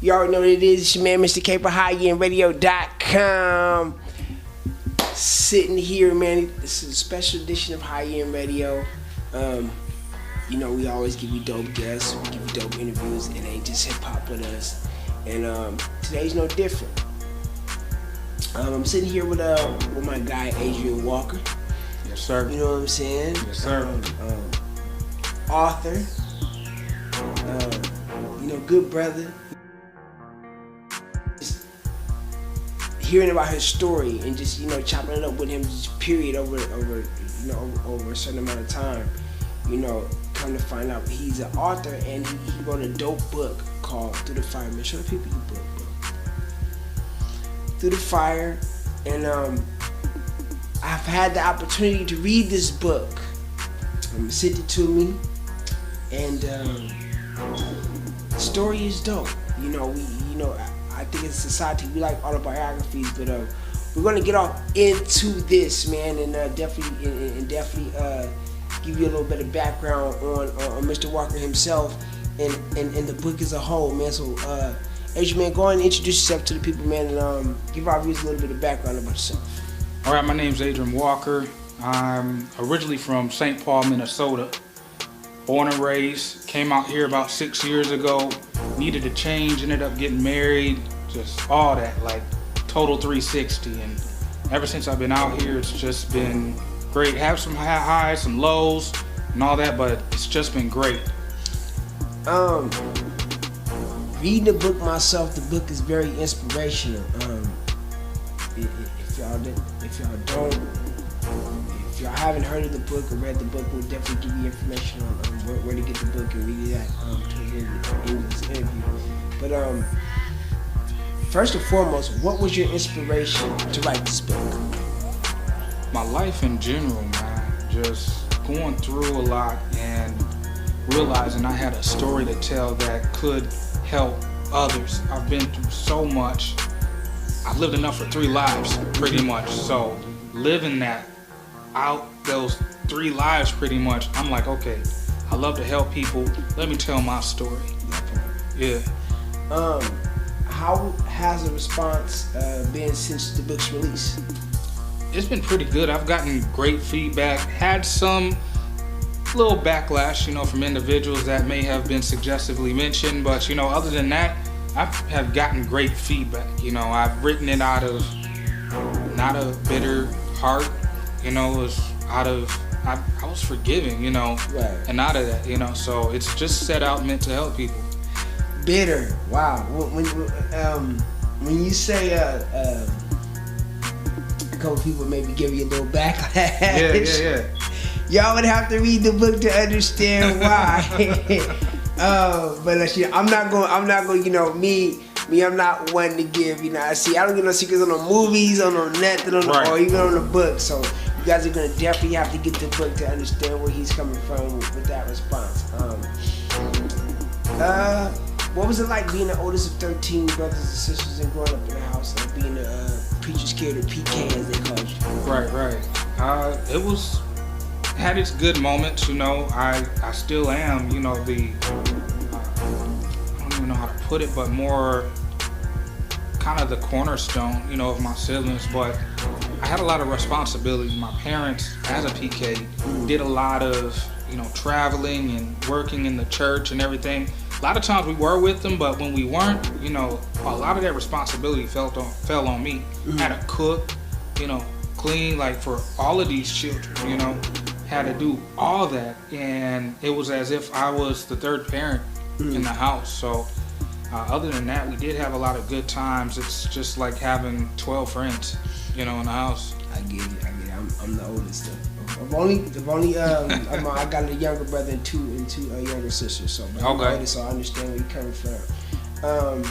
You already know what it is. It's your man, Mr. K for HeRradio.com. Sitting here, man. This is a special edition of HeRradio Radio. You know, we always give you dope guests. We give you dope interviews. It ain't just hip-hop with us. And today's no different. I'm sitting here with my guy, H.E.R. Walker. Yes, sir. You know what I'm saying? Yes, sir. Author. You know, good brother. Just hearing about his story and just, you know, chopping it up with him, just period, over a certain amount of time. You know, come to find out he's an author and he wrote a dope book called Through the Fire. Man, show the people your book, bro. Through the Fire. And I've had the opportunity to read this book. Sent it to me. And the story is dope. You know, I think in society we like autobiographies, but we're gonna get off into this, man, and definitely give you a little bit of background on Mr. Walker himself and the book as a whole, man. So, H, man, go ahead and introduce yourself to the people, man, and give our viewers a little bit of background about yourself. All right, my name's H.E.R. Walker. I'm originally from St. Paul, Minnesota. Born and raised, came out here about 6 years ago, needed a change, ended up getting married, just all that, like total 360. And ever since I've been out here, it's just been great. Have some highs, some lows, and all that, but it's just been great. Reading the book myself, the book is very inspirational. If y'all haven't heard of the book or read the book, we'll definitely give you information on where to get the book and read it at towards the end of this interview. But first and foremost, what was your inspiration to write this book? My life in general, man, just going through a lot and realizing I had a story to tell that could help others. I've been through so much. I've lived enough for 3 lives, pretty much. So living that out, those 3 lives, pretty much, I'm like, okay, I love to help people. Let me tell my story. Yeah. How has the response been since the book's release? It's been pretty good. I've gotten great feedback. Had some little backlash, you know, from individuals that may have been suggestively mentioned, but, you know, other than that, I have gotten great feedback. You know, I've written it out of not a bitter heart, you know, it was out of, I was forgiving, you know, right. And out of that, you know, so it's just set out meant to help people. Bitter, wow. When you say a couple people maybe give you a little backlash, yeah. Y'all would have to read the book to understand why. But I'm not going. You know, me, I'm not one to give. You know, I don't get no secrets on the movies, on the net, right. Or even on the book. So you guys are gonna definitely have to get the book to understand where he's coming from with that response. What was it like being the oldest of 13 brothers and sisters and growing up in the house and being a preacher's kid, or PK as they called you? Right. It was. Had its good moments, you know. I still am, you know, I don't even know how to put it, but more kind of the cornerstone, you know, of my siblings. But I had a lot of responsibility. My parents, as a PK, did a lot of, you know, traveling and working in the church and everything. A lot of times we were with them, but when we weren't, you know, a lot of that responsibility fell on me. I had to cook, you know, clean, like for all of these children, you know. Had to do all that, and it was as if I was the third parent in the house. So other than that, we did have a lot of good times. It's just like having 12 friends, you know, in the house. I get it. I'm the oldest. I got a younger brother and two younger sisters. So I'm the oldest, so I understand where you're coming from.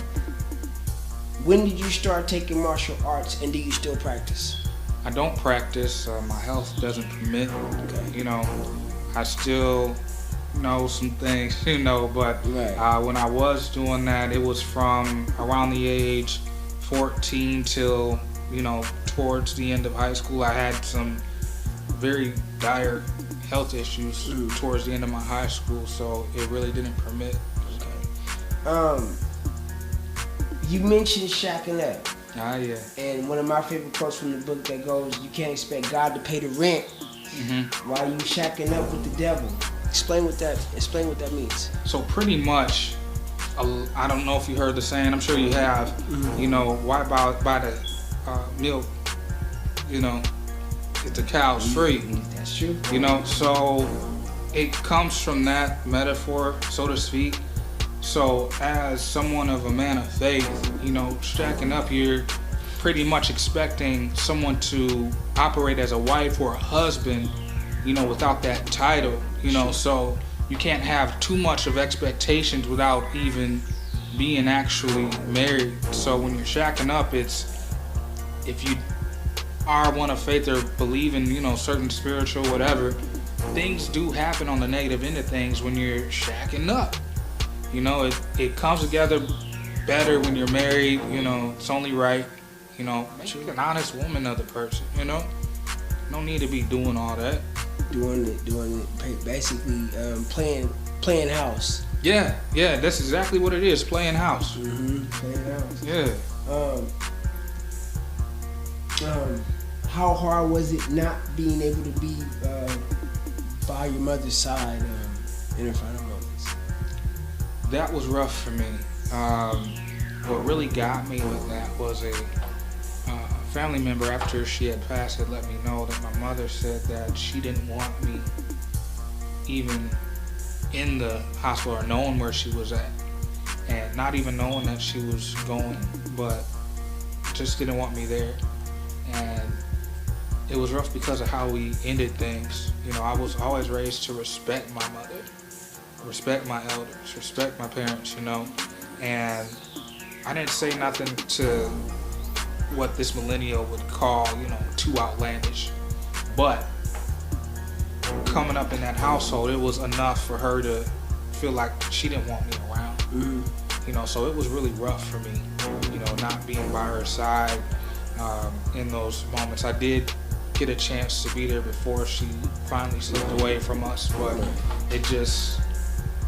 When did you start taking martial arts, and do you still practice? I don't practice. My health doesn't permit. Okay. You know, I still know some things, you know, but right. When I was doing that, it was from around the age 14 till, you know, towards the end of high school. I had some very dire health issues towards the end of my high school, so it really didn't permit. Okay. You mentioned shacking up. Ah, yeah. And one of my favorite quotes from the book that goes, "You can't expect God to pay the rent while you shacking up with the devil." Explain what that means. So pretty much, I don't know if you heard the saying. I'm sure you have. You know, why buy the milk? You know, if the cow's free. That's true. You know, so it comes from that metaphor, so to speak. So as someone of a man of faith, you know, stacking up, you're pretty much expecting someone to operate as a wife or a husband, you know, without that title, you know, so you can't have too much of expectations without even being actually married. So when you're shacking up, it's, if you are one of faith or believe in, you know, certain spiritual whatever, things do happen on the negative end of things when you're shacking up. You know, it comes together better when you're married, you know, it's only right, you know, make an honest woman of the person, you know? No need to be doing all that. Doing it, basically playing house. Yeah, that's exactly what it is, playing house. Playing house. Yeah. How hard was it not being able to be by your mother's side in her final moments? That was rough for me. What really got me with that was a family member, after she had passed, had let me know that my mother said that she didn't want me even in the hospital or knowing where she was at, and not even knowing that she was going, but just didn't want me there. And it was rough because of how we ended things. You know, I was always raised to respect my mother, respect my elders, respect my parents, you know, and I didn't say nothing to what this millennial would call, you know, too outlandish, but coming up in that household, it was enough for her to feel like she didn't want me around. You know, so it was really rough for me, you know, not being by her side in those moments. I did get a chance to be there before she finally slipped away from us, but it just,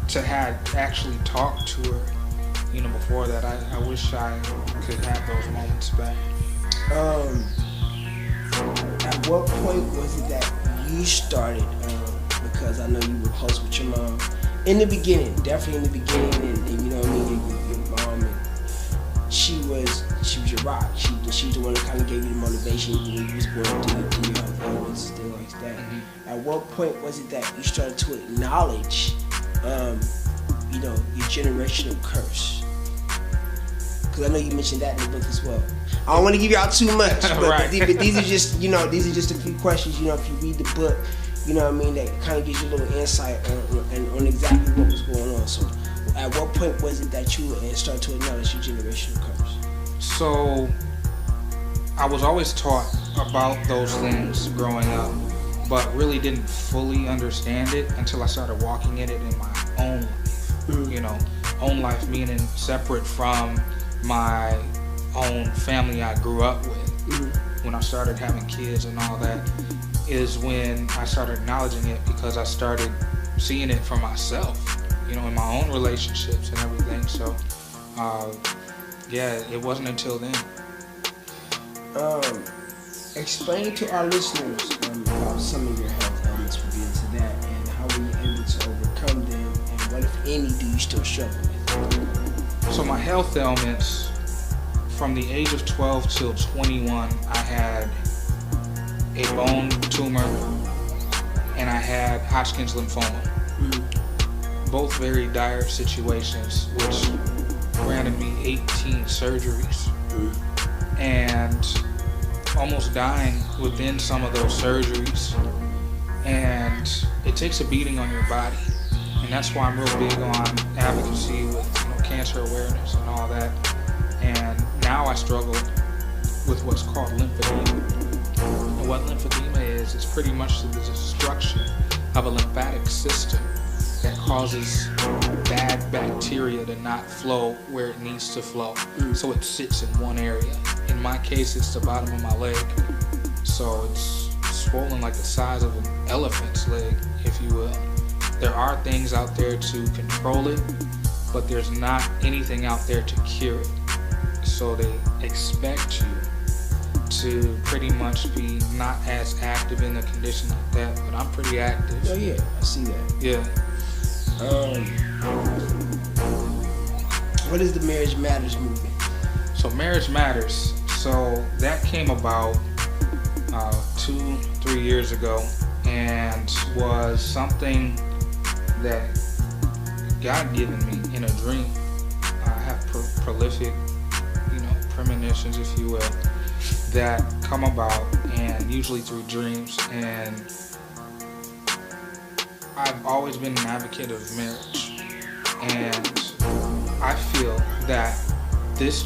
to have actually talked to her, you know, before that, I wish I could have those moments back. At what point was it that you started, because I know you were close with your mom, in the beginning, definitely in the beginning, and you know what I mean, your mom, and she was your rock. She was the one that kind of gave you the motivation when you was going through your health elements, things like that. At what point was it that you started to acknowledge, you know, your generational curse? Because I know you mentioned that in the book as well. I don't want to give y'all too much, but, right. but these are just, you know, these are just a few questions. You know, if you read the book, you know what I mean, that kind of gives you a little insight on exactly what was going on. So, at what point was it that you started to acknowledge your generational curse? So, I was always taught about those things growing up, but really didn't fully understand it until I started walking in it in my own life. You know, own life meaning separate from my own family I grew up with. When I started having kids and all that is when I started acknowledging it, because I started seeing it for myself, you know, in my own relationships and everything. So, yeah, it wasn't until then. Explain to our listeners about some of your health ailments. We'll get into that, and how were you able to overcome them, and what, if any, do you still struggle with? So my health ailments, from the age of 12 till 21, I had a bone tumor and I had Hodgkin's lymphoma. Both very dire situations, which granted me 18 surgeries and almost dying within some of those surgeries. And it takes a beating on your body, and that's why I'm real big on advocacy with, you know, cancer awareness and all that. And now I struggle with what's called lymphedema. And what lymphedema is, it's pretty much the destruction of a lymphatic system that causes bad bacteria to not flow where it needs to flow. So it sits in one area. In my case, it's the bottom of my leg. So it's swollen like the size of an elephant's leg, if you will. There are things out there to control it, but there's not anything out there to cure it. so they expect you to pretty much be not as active in a condition like that. But I'm pretty active. Oh yeah, I see that. Yeah. What is the Marriage Matters movement? So Marriage Matters. So that came about 2-3 years ago, and was something that God given me in a dream. I have prolific, premonitions, if you will, that come about, and usually through dreams. And I've always been an advocate of marriage, and I feel that this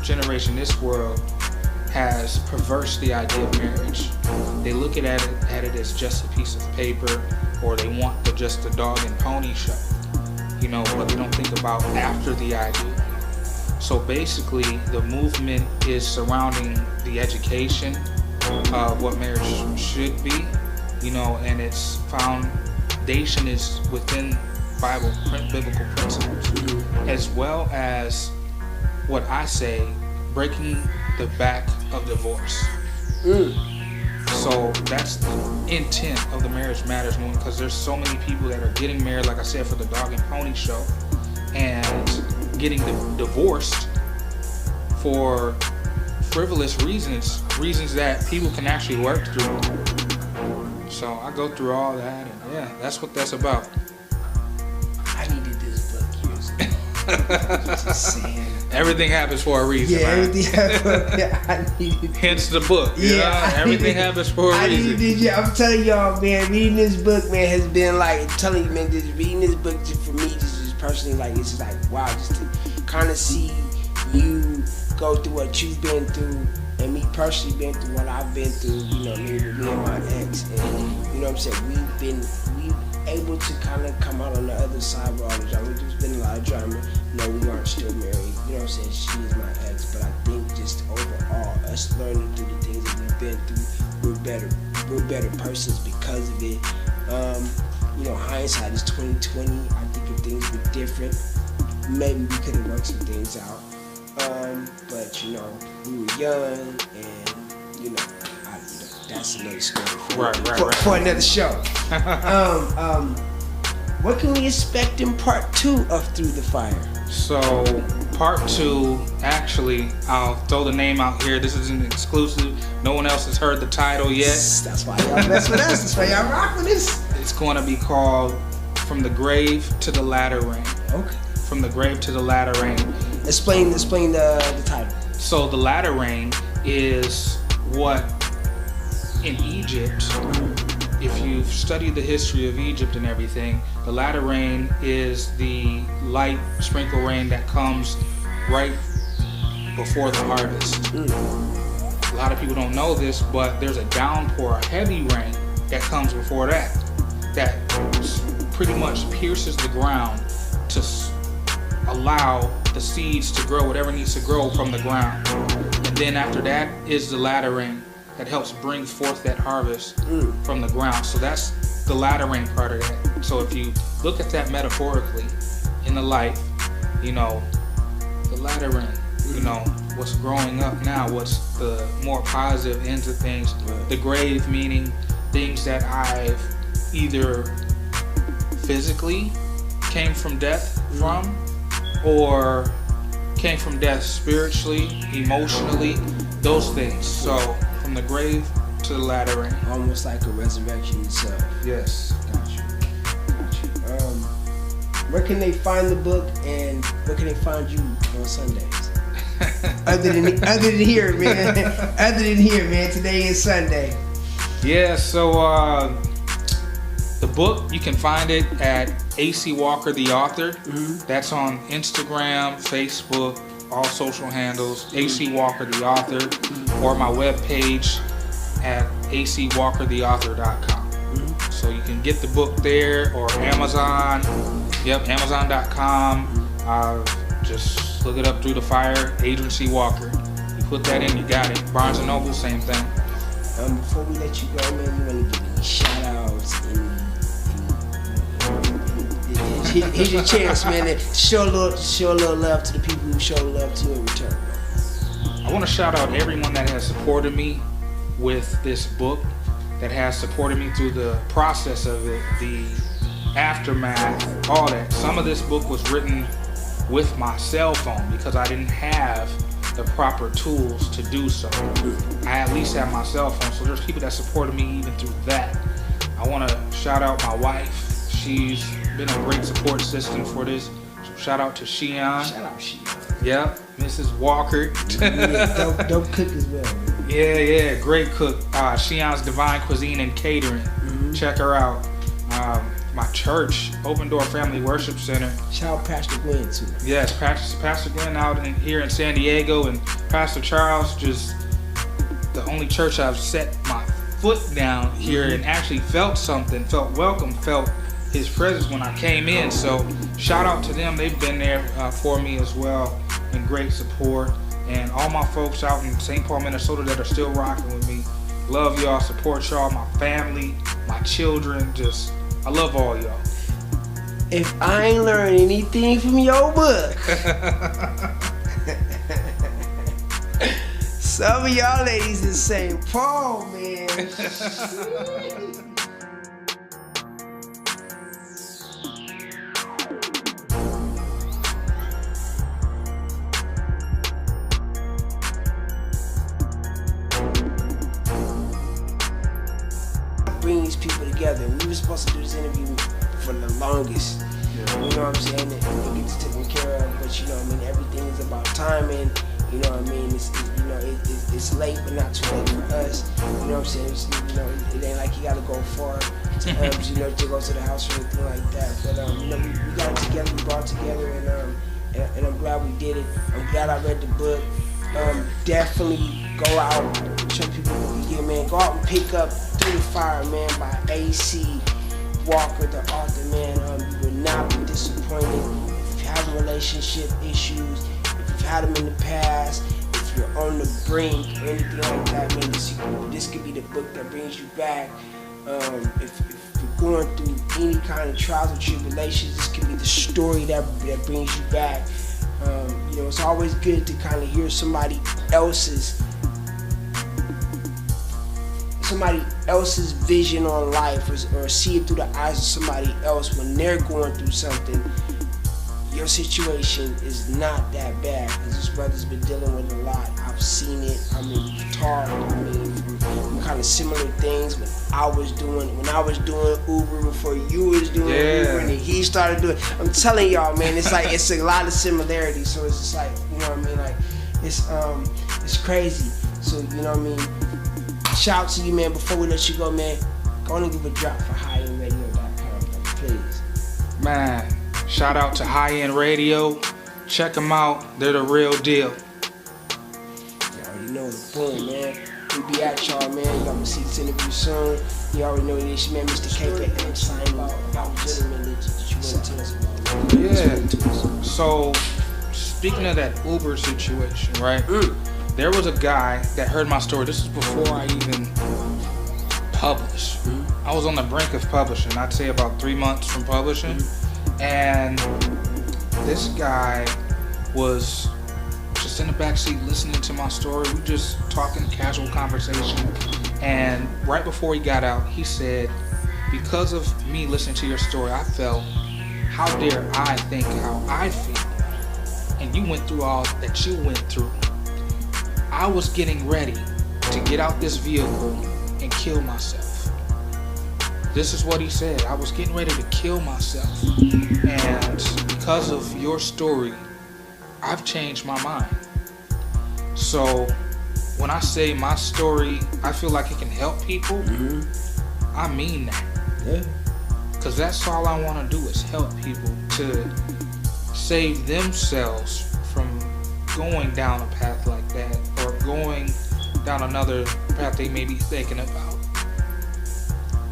generation, this world, has perversed the idea of marriage. They look at it as just a piece of paper, or they want just a dog and pony show, but they don't think about after the ideal. So basically, the movement is surrounding the education of what marriage should be, and its foundation is within biblical principles, as well as what I say, breaking the back of divorce. So that's the intent of the Marriage Matters movement, because there's so many people that are getting married, like I said, for the dog and pony show, and getting divorced for frivolous reasons that people can actually work through. So I go through all that, and yeah, that's what that's about. I needed this book years ago. Just saying. Everything happens for a reason. Yeah, man. everything happens. Yeah, I needed. Hence the book. Everything happens for a reason. I'm telling y'all, man, reading this book, man, has been like, I'm telling you, man, just reading this book just for me, just personally, like, it's just like, wow, just to kind of see you go through what you've been through, and me personally been through what I've been through, me and my ex, and you know what I'm saying, we've able to kind of come out on the other side of all the drama. There's been a lot of drama. No, we aren't still married. You know what I'm saying? She is my ex, but I think just overall, us learning through the things that we've been through, we're better persons because of it. Hindsight is 2020. I think if things were different, maybe we could have worked some things out. But we were young, and that's another story for another show. What can we expect in part 2 of Through the Fire? So part 2, actually, I'll throw the name out here. This is an exclusive. No one else has heard the title yet. That's why y'all mess with us. That's why y'all rock with us. It's going to be called From the Grave to the Latter Rain. Okay. From the Grave to the Latter Rain. Explain the title. So the latter rain is what in Egypt, if you've studied the history of Egypt and everything, the latter rain is the light sprinkle rain that comes right before the harvest. A lot of people don't know this, but there's a downpour, a heavy rain that comes before that pretty much pierces the ground to allow the seeds to grow whatever needs to grow from the ground. And then after that is the latter rain that helps bring forth that harvest from the ground. So that's the latter rain part of that. So if you look at that metaphorically in the life, the latter rain, what's growing up now, what's the more positive ends of things. The grave meaning things that I've either physically came from death from, or came from death spiritually, emotionally, those things. So from the grave to the latter rain. Almost like a resurrection itself. Yes. Gotcha. Where can they find the book, and where can they find you on Sundays? other than here, man. Other than here, man. Today is Sunday. Yeah, so the book, you can find it at H.E.R. Walker the author. That's on Instagram, Facebook, all social handles, H.E.R. Walker the author, or my webpage at hcwalkertheauthor.com. So you can get the book there, or Amazon. Amazon.com. Just look it up, Through the Fire, Adrian C. Walker. You put that in, you got it. Barnes & Noble, same thing. Before we let you go, man, you want to give any shout-outs? Here's your chance, man. To show a little love to the people who show love to in return. I want to shout out everyone that has supported me with this book, that has supported me through the process of it, the aftermath, all that. Some of this book was written with my cell phone because I didn't have the proper tools to do so. I at least have my cell phone, so there's people that supported me even through that. I want to shout out my wife. She's been a great support system for this. So shout out to H.E.R. Shout out H.E.R. Yep, Mrs. Walker. Yeah, dope cook as well, man. Yeah, great cook. H.E.R.'s Divine Cuisine and Catering. Check her out. My church, Open Door Family Worship Center. Shout out Pastor Glenn too. Yes, Pastor Glenn out here in San Diego, and Pastor Charles, just the only church I've set my foot down here and actually felt something, felt welcome, felt his presence when I came in. So shout out to them. They've been there for me as well, and great support. And all my folks out in St. Paul, Minnesota that are still rocking with me. Love y'all, support y'all, my family, my children, just I love all y'all. If I ain't learned anything from your book, some of y'all ladies in St. Paul, man. Bring these people together. We were supposed to do this interview for the longest. You know what I'm saying? And it gets taken care of, but you know what I mean? Everything is about timing. You know what I mean? It's late, but not too late for us. You know what I'm saying? It ain't like you gotta go far to to go to the house or anything like that. But we got it together, we brought it together, and I'm glad we did it. I'm glad I read the book. Definitely go out, show people what we get, man. Go out and pick up Through the Fire, man, by A.C. Walker, the author, man. You will not be disappointed. If you have relationship issues, if you've had them in the past, if you're on the brink or anything like that, man, this could be the book that brings you back. If you're going through any kind of trials or tribulations, this could be the story that brings you back. It's always good to kind of hear somebody else's vision on life, or see it through the eyes of somebody else when they're going through something. Your situation is not that bad, because this brother's been dealing with a lot. I've seen it. We've talked. From kind of similar things when I was doing Uber before you was doing Uber, and then he started doing. I'm telling y'all, man, it's like it's a lot of similarities. So it's just like, you know what I mean, like it's crazy. So you know what I mean. Shout out to you, man. Before we let you go, man, go on and give a drop for highendradio.com, please. Man, shout out to High End Radio. Check them out. They're the real deal. You already know the boom, man. We be at y'all, man. Y'all gonna see this interview soon. You already know this, man. Mr. KKM signing about gentlemen that you want to tell us about. Yeah. So, speaking of that Uber situation, right? There was a guy that heard my story. This is before I even published. I was on the brink of publishing. I'd say about 3 months from publishing. And this guy was just in the backseat listening to my story. We just talking, casual conversation. And right before he got out, he said, because of me listening to your story, I felt, how dare I think how I feel? And you went through all that you went through. I was getting ready to get out this vehicle and kill myself. This is what he said. I was getting ready to kill myself. And because of your story, I've changed my mind. So when I say my story, I feel like it can help people, I mean that. Yeah. Because that's all I want to do is help people to save themselves from going down a path like that, or going down another path they may be thinking about.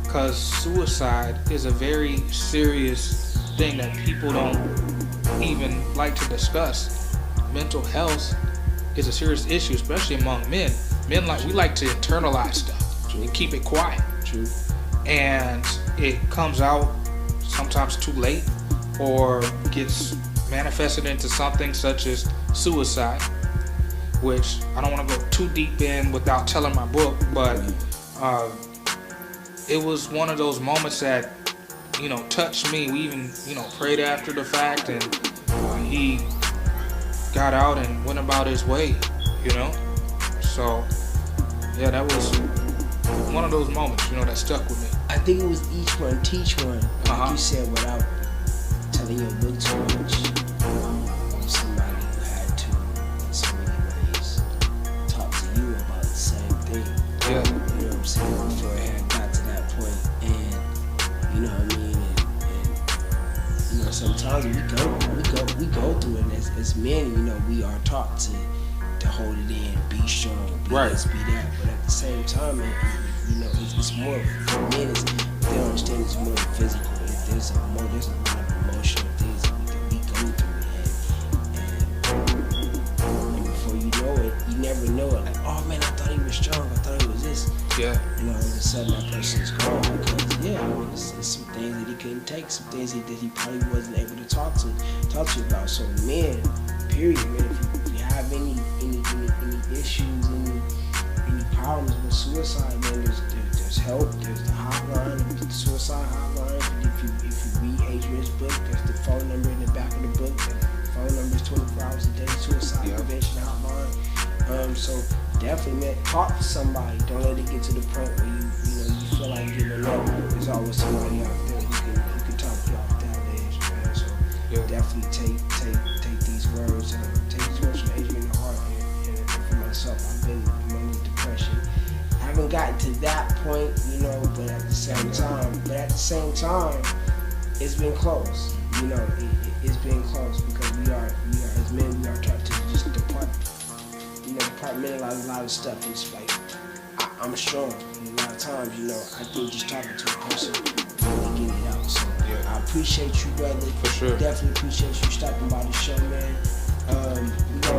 Because suicide is a very serious thing that people don't even like to discuss. Mental health is a serious issue, especially among men. Men, we like to internalize stuff and keep it quiet. True. And it comes out sometimes too late, or gets manifested into something such as suicide. which I don't want to go too deep in without telling my book, but it was one of those moments that, you know, touched me. We even, you know, prayed after the fact, and he got out and went about his way, you know. So yeah, that was one of those moments, you know, that stuck with me. I think it was each one teach one, like you said, without telling your book too much. Somebody who had to, in so many ways, talk to you about the same thing. Yeah. You know what I'm saying? Before it had got to that point, and you know what I mean. And you know, sometimes we go through it as men. You know, we are taught to hold it in, be strong, be this, be that. But at the same time, man, you know, it's more for men. They don't understand it's more than physical. There's a lot of emotional things that we go through, and before you know it, you never know it. Like, oh man, I thought he was strong. I thought he was this. Yeah. You know, all of a sudden that person is gone because I mean, it's some things that he couldn't take, some things that he probably wasn't able to talk to you about. So men, period, man. If you have any issues, any problems with suicide, man, there's help. There's the hotline, the suicide hotline. If you read H.E.R.'s book, there's the phone number in the back of the book. The phone number is 24 hours a day, suicide prevention hotline. So definitely, man, talk to somebody. Don't let it get to the point where you feel like giving up. There's always somebody out there who can talk you off that ledge, man. So definitely take these words from Adrian to heart. And for myself, I've been dealing with depression. I haven't gotten to that point, you know, but at the same time, it's been close. You know, it's been close because we are as men, we are taught to just compartmentalize a lot of stuff. It's like I'm strong. And a lot of times, you know, I think just talking to a person really get it out. So I appreciate you, brother. For sure. Definitely appreciate you stopping by the show, man. You know,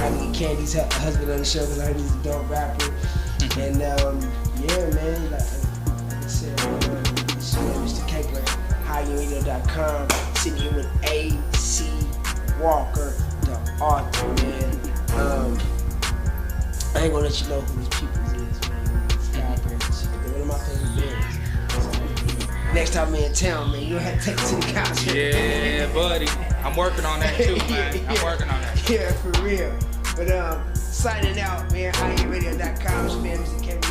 I get Candy's husband on the show because I heard he's a dope rapper. And yeah, man, like I said, this is Mr. Caper, HighUnRadio.com, sitting here with A.C. Walker, the author, man. I ain't gonna let you know who his peoples is, man. They're one of my favorite bands. So, next time I'm in town, man, you don't have to take it to the couch. Yeah, buddy. I'm working on that too, man. I'm working on that. Yeah, for real. But signing out, man. HighUnRadio.com, man. Mr. Caper,